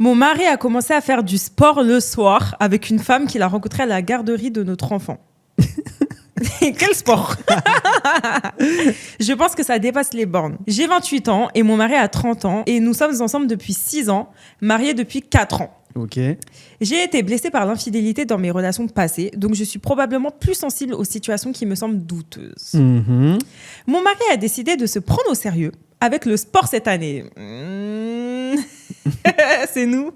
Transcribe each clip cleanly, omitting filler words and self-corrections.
Mon mari a commencé à faire du sport le soir avec une femme qu'il a rencontrée à la garderie de notre enfant. Quel sport. Je pense que ça dépasse les bornes. J'ai 28 ans et mon mari a 30 ans et nous sommes ensemble depuis 6 ans, mariés depuis 4 ans. Ok. J'ai été blessée par l'infidélité dans mes relations passées, donc je suis probablement plus sensible aux situations qui me semblent douteuses. Mhm. Mon mari a décidé de se prendre au sérieux avec le sport cette année. C'est nous.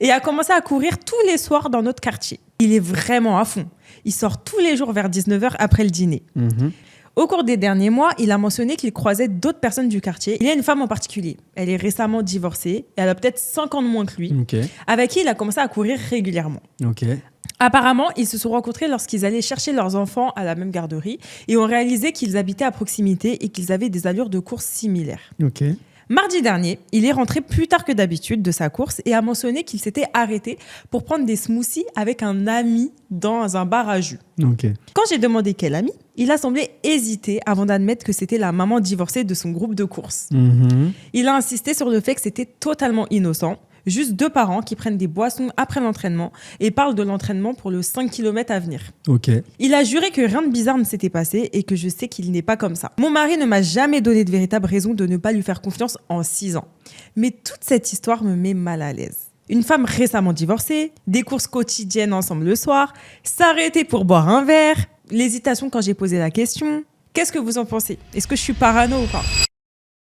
Et a commencé à courir tous les soirs dans notre quartier. Il est vraiment à fond. Il sort tous les jours vers 19h après le dîner. Mhm. Au cours des derniers mois, il a mentionné qu'il croisait d'autres personnes du quartier. Il y a une femme en particulier. Elle est récemment divorcée. Et elle a peut-être 5 ans de moins que lui. Ok. Avec qui il a commencé à courir régulièrement. Ok. Apparemment, ils se sont rencontrés lorsqu'ils allaient chercher leurs enfants à la même garderie et ont réalisé qu'ils habitaient à proximité et qu'ils avaient des allures de course similaires. Ok. Mardi dernier, il est rentré plus tard que d'habitude de sa course et a mentionné qu'il s'était arrêté pour prendre des smoothies avec un ami dans un bar à jus. Ok. Quand j'ai demandé quel ami, il a semblé hésiter avant d'admettre que c'était la maman divorcée de son groupe de course. Mhm. Il a insisté sur le fait que c'était totalement innocent. Juste 2 parents qui prennent des boissons après l'entraînement et parlent de l'entraînement pour le 5 km à venir. Ok. Il a juré que rien de bizarre ne s'était passé et que je sais qu'il n'est pas comme ça. Mon mari ne m'a jamais donné de véritable raison de ne pas lui faire confiance en 6 ans. Mais toute cette histoire me met mal à l'aise. Une femme récemment divorcée, des courses quotidiennes ensemble le soir, s'arrêter pour boire un verre, l'hésitation quand j'ai posé la question. Qu'est-ce que vous en pensez ? Est-ce que je suis parano ou pas ?